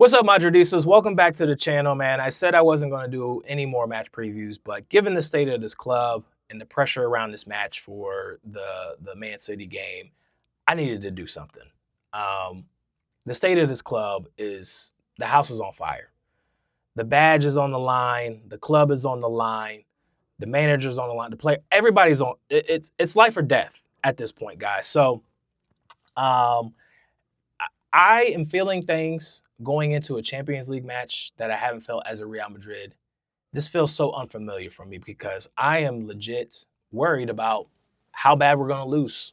What's up, Madridistas? Welcome back to the channel, man. I said I wasn't going to do any more match previews, but given the state of this club and the pressure around this match for the Man City game, I needed to do something. Um, the state of this club is the house is on fire. The badge is on the line. The club is on the line. The manager's on the line. The player, everybody's on. It's life or death at this point, guys. So um, I am feeling things going into a Champions League match that I haven't felt as a Real Madrid. This feels so unfamiliar for me because I am legit worried about how bad we're going to lose.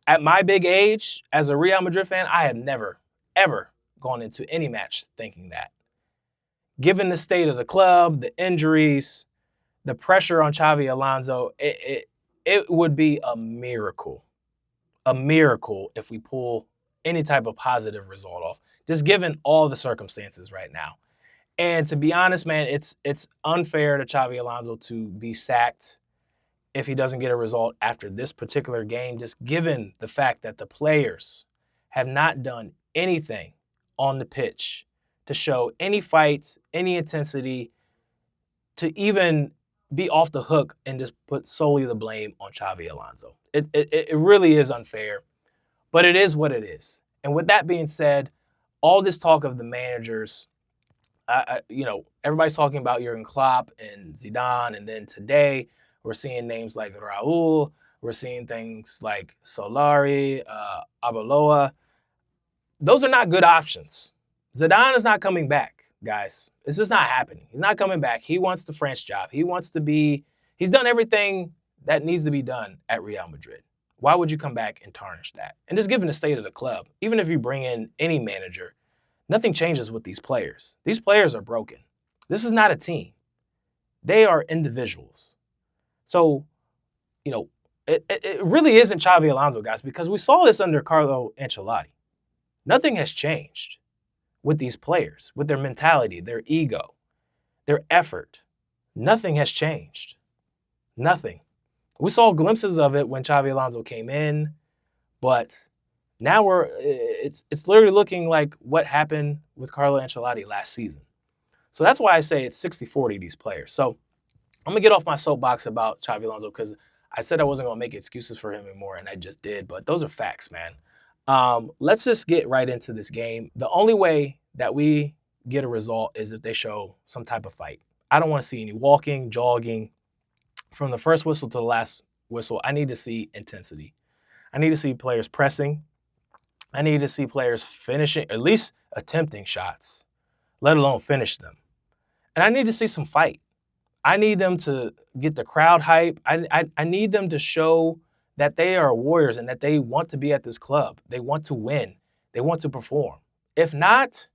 At my big age, as a Real Madrid fan, I have never, ever gone into any match thinking that. Given the state of the club, the injuries, the pressure on Xabi Alonso, it would be a miracle if we pull any type of positive result off, just given all the circumstances right now. And to be honest, man, it's unfair to Xabi Alonso to be sacked if he doesn't get a result after this particular game, just given the fact that the players have not done anything on the pitch to show any fights, any intensity, to even be off the hook and just put solely the blame on Xabi Alonso. It really is unfair, but it is what it is. And with that being said, all this talk of the managers, everybody's talking about Jurgen Klopp and Zidane, and then today we're seeing names like Raul, we're seeing things like Solari, Arbeloa. Those are not good options. Zidane is not coming back, guys. It's just not happening. He's not coming back. He wants the French job. He's done everything that needs to be done at Real Madrid. Why would you come back and tarnish that? And just given the state of the club, even if you bring in any manager, nothing changes with these players. These players are broken. This is not a team. They are individuals. So, it really isn't Xabi Alonso, guys, because we saw this under Carlo Ancelotti. Nothing has changed with these players, with their mentality, their ego, their effort. Nothing has changed. Nothing. We saw glimpses of it when Xabi Alonso came in, but now it's literally looking like what happened with Carlo Ancelotti last season. So that's why I say it's 60-40 these players. So I'm going to get off my soapbox about Xabi Alonso because I said I wasn't going to make excuses for him anymore, and I just did. But those are facts, man. Let's just get right into this game. The only way that we get a result is if they show some type of fight. I don't want to see any walking, jogging. From the first whistle to the last whistle, I need to see intensity. I need to see players pressing. I need to see players finishing, at least attempting shots, let alone finish them. And I need to see some fight. I need them to get the crowd hype. I need them to show that they are warriors and that they want to be at this club. They want to win. They want to perform. If not,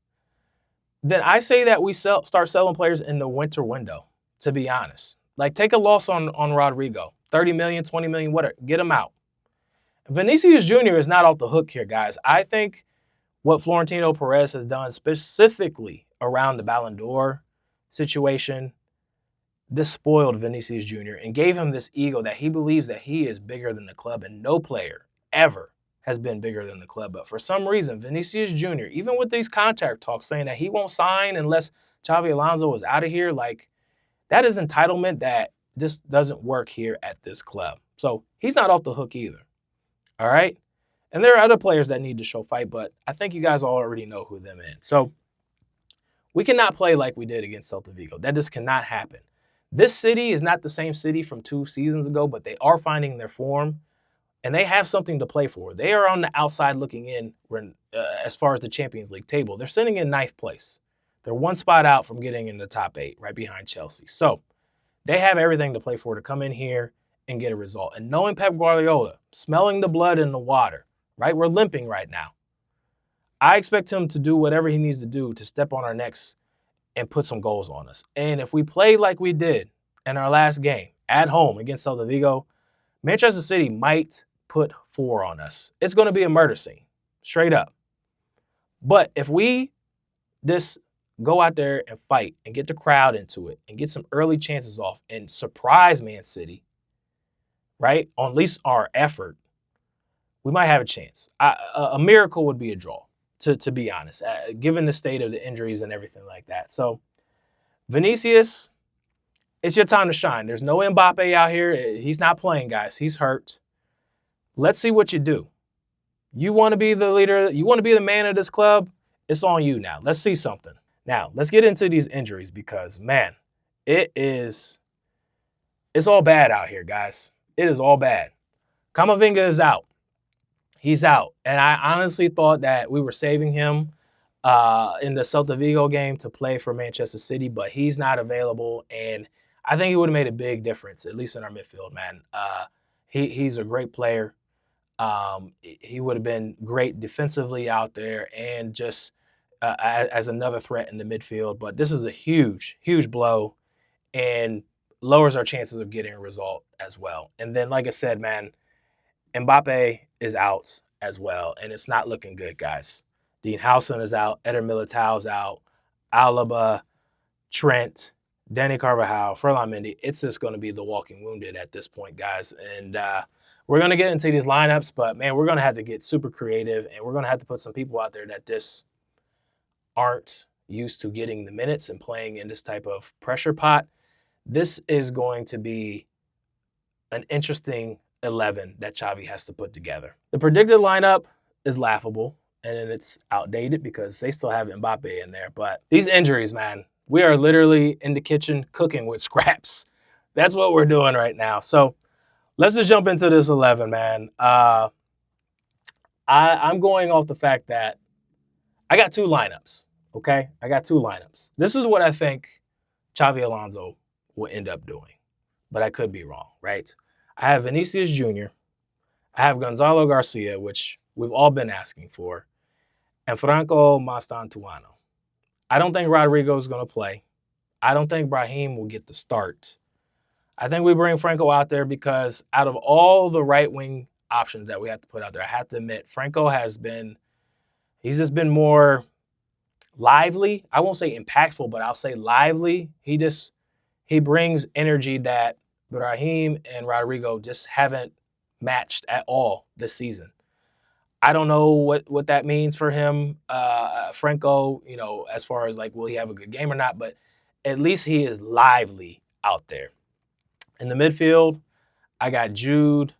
then I say that we start selling players in the winter window, to be honest. Like, take a loss on Rodrigo. 30 million, 20 million, whatever. Get him out. Vinicius Jr. is not off the hook here, guys. I think what Florentino Perez has done specifically around the Ballon d'Or situation, this spoiled Vinicius Jr. and gave him this ego that he believes that he is bigger than the club, and no player ever has been bigger than the club. But for some reason, Vinicius Jr., even with these contract talks saying that he won't sign unless Xabi Alonso is out of here, like, that is entitlement that just doesn't work here at this club. So he's not off the hook either. All right? And there are other players that need to show fight, but I think you guys already know who them in. So we cannot play like we did against Celta Vigo. That just cannot happen. This city is not the same city from 2 seasons ago, but they are finding their form, and they have something to play for. They are on the outside looking in as far as the Champions League table. They're sitting in 9th place. They're one spot out from getting in the top 8, right behind Chelsea. So they have everything to play for to come in here and get a result. And knowing Pep Guardiola, smelling the blood in the water, right? We're limping right now. I expect him to do whatever he needs to do to step on our necks and put some goals on us. And if we play like we did in our last game at home against Celta Vigo, Manchester City might put 4 on us. It's going to be a murder scene, straight up. But if we just go out there and fight and get the crowd into it and get some early chances off and surprise Man City, right, on at least our effort, we might have a chance. A miracle would be a draw, to be honest, given the state of the injuries and everything like that. So Vinicius, it's your time to shine. There's no Mbappe out here. He's not playing, guys. He's hurt. Let's see what you do. You want to be the leader. You want to be the man of this club. It's on you now. Let's see something. Now, let's get into these injuries because, man, it's all bad out here, guys. It is all bad. Camavinga is out. He's out. And I honestly thought that we were saving him in the Celta Vigo game to play for Manchester City, but he's not available. And I think he would have made a big difference, at least in our midfield, man. He's a great player. He would have been great defensively out there and just as another threat in the midfield. But this is a huge, huge blow and lowers our chances of getting a result as well. And then, like I said, man, Mbappe is out as well, and it's not looking good, guys. Dean Howson is out. Eder Militao's out. Alaba, Trent, Danny Carvajal, Ferland Mendy. It's just going to be the walking wounded at this point, guys. And we're going to get into these lineups, but, man, we're going to have to get super creative, and we're going to have to put some people out there that just aren't used to getting the minutes and playing in this type of pressure pot. This is going to be an interesting 11 that Xavi has to put together. The predicted lineup is laughable, and it's outdated because they still have Mbappe in there. But these injuries, man, we are literally in the kitchen cooking with scraps. That's what we're doing right now. So let's just jump into this 11, man. I'm going off the fact that I got two lineups, okay? I got two lineups. This is what I think Xabi Alonso will end up doing, but I could be wrong, right? I have Vinicius Jr., I have Gonzalo Garcia, which we've all been asking for, and Franco Mastantuano. I don't think Rodrigo is going to play. I don't think Brahim will get the start. I think we bring Franco out there because out of all the right-wing options that we have to put out there, I have to admit, Franco he's just been more lively. I won't say impactful, but I'll say lively. He brings energy that Brahim and Rodrigo just haven't matched at all this season. I don't know what that means for him, Franco, as far as like, will he have a good game or not? But at least he is lively out there. In the midfield, I got Jude,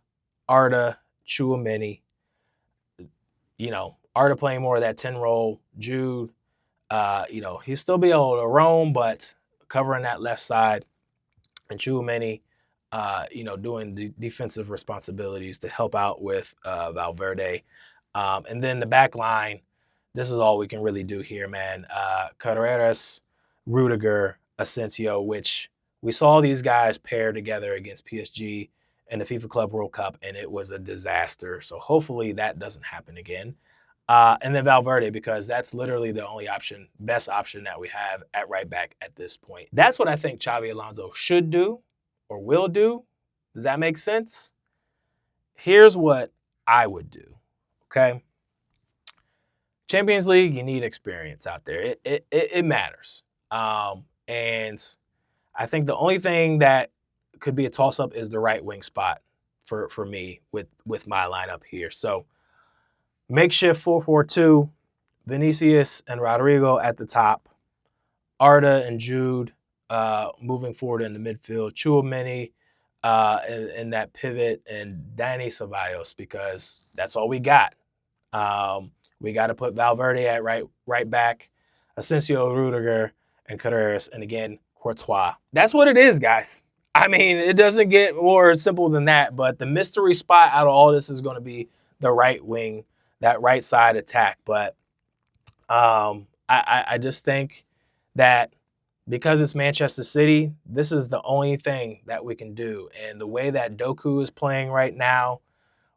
Arda, Tchouaméni. Arda playing more of that 10 role. Jude, he'll still be able to roam, but covering that left side. And Tchouaméni, doing the defensive responsibilities to help out with Valverde. And then the back line, this is all we can really do here, man. Carreras, Rudiger, Asensio, which we saw these guys pair together against PSG in the FIFA Club World Cup, and it was a disaster. So hopefully that doesn't happen again. And then Valverde, because that's literally the only best option that we have at right back at this point. That's what I think Xabi Alonso should do or will do. Does that make sense? Here's what I would do, okay? Champions League, you need experience out there. It matters. And I think the only thing that could be a toss-up is the right wing spot for me with my lineup here. So makeshift 4-4-2, Vinicius and Rodrigo at the top, Arda and Jude moving forward in the midfield, Tchouaméni in that pivot, and Dani Ceballos, because that's all we got. We got to put Valverde at right back, Asensio, Rudiger, and Carreras, and again, Courtois. That's what it is, guys. I mean, it doesn't get more simple than that, but the mystery spot out of all this is going to be the right wing, that right side attack. But I just think that because it's Manchester City, this is the only thing that we can do. And the way that Doku is playing right now,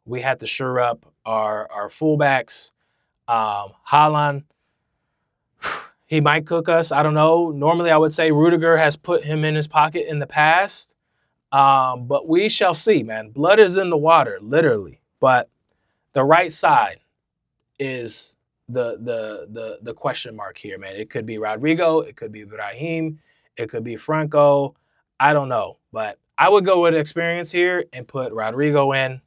we have to shore up our fullbacks. Haaland, he might cook us. I don't know. Normally, I would say Rudiger has put him in his pocket in the past. But we shall see, man. Blood is in the water, literally. But the right side is the question mark here, man. It could be Rodrigo. It could be Brahim. It could be Franco. I don't know. But I would go with experience here and put Rodrigo in.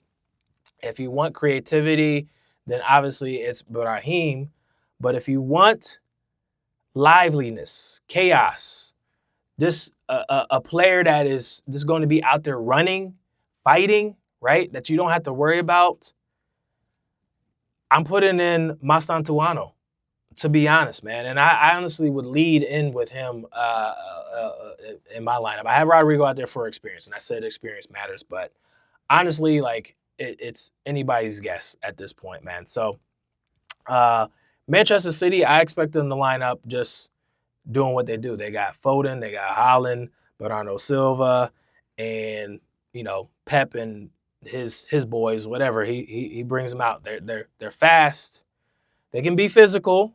If you want creativity, then obviously it's Brahim. But if you want liveliness, chaos, this a player that is just going to be out there running, fighting, right? That you don't have to worry about. I'm putting in Mastantuano, to be honest, man. And I honestly would lead in with him in my lineup. I have Rodrigo out there for experience, and I said experience matters, but honestly, like it's anybody's guess at this point, man. So Manchester City, I expect them to line up just doing what they do. They got Foden, they got Haaland, Bernardo Silva, and Pep and his boys, whatever. He brings them out. They're fast. They can be physical.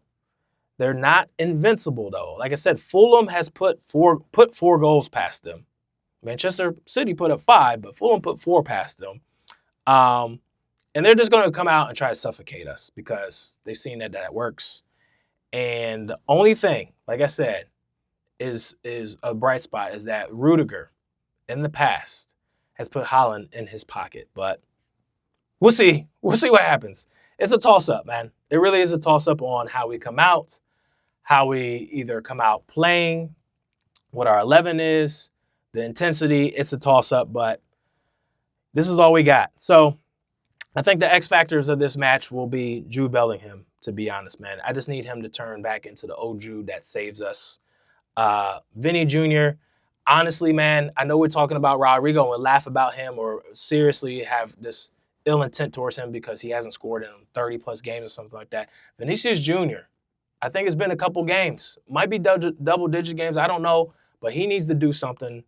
They're not invincible though. Like I said, Fulham has put four goals past them. Manchester City put up 5, but Fulham put 4 past them. And they're just going to come out and try to suffocate us because they've seen that works. And the only thing, like I said, is a bright spot is that Rudiger in the past has put Haaland in his pocket. But we'll see. We'll see what happens. It's a toss-up, man. It really is a toss-up on how we come out, how we either come out playing, what our 11 is, the intensity. It's a toss-up, but this is all we got. So I think the X factors of this match will be Jude Bellingham, to be honest, man. I just need him to turn back into the old Jude that saves us. Vinny Jr., honestly, man, I know we're talking about Rodrigo and laugh about him or seriously have this ill intent towards him because he hasn't scored in 30-plus games or something like that. Vinicius Jr., I think it's been a couple games. Might be double-digit games. I don't know. But he needs to do something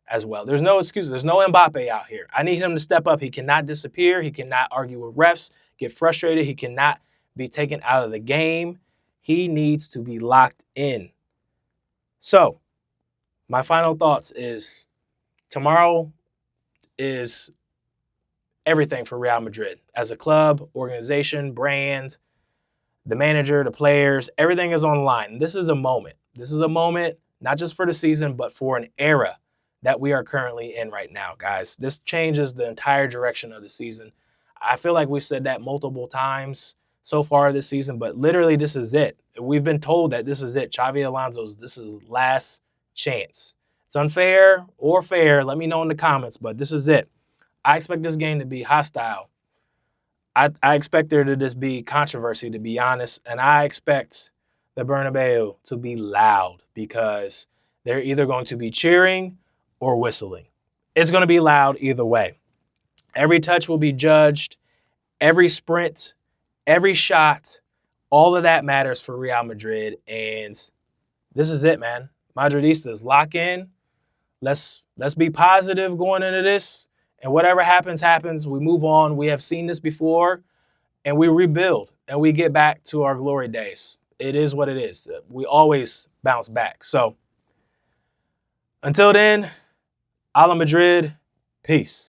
as well. There's no excuses. There's no Mbappe out here. I need him to step up. He cannot disappear. He cannot argue with refs, get frustrated. He cannot be taken out of the game. He needs to be locked in. So, my final thoughts is tomorrow is everything for Real Madrid. As a club, organization, brand, the manager, the players, everything is on the line. This is a moment. This is a moment, not just for the season, but for an era that we are currently in right now, guys. This changes the entire direction of the season. I feel like we've said that multiple times so far this season, but literally this is it. We've been told that this is it. Xabi Alonso's, this is last chance. It's unfair or fair. Let me know in the comments, but this is it. I expect this game to be hostile. I expect there to just be controversy, to be honest, and I expect the Bernabéu to be loud because they're either going to be cheering or whistling. It's going to be loud either way. Every touch will be judged. Every sprint, every shot, all of that matters for Real Madrid, and this is it, man. Madridistas, lock in. Let's be positive going into this. And whatever happens, happens. We move on. We have seen this before, and we rebuild, and we get back to our glory days. It is what it is. We always bounce back. So until then, a la Madrid, peace.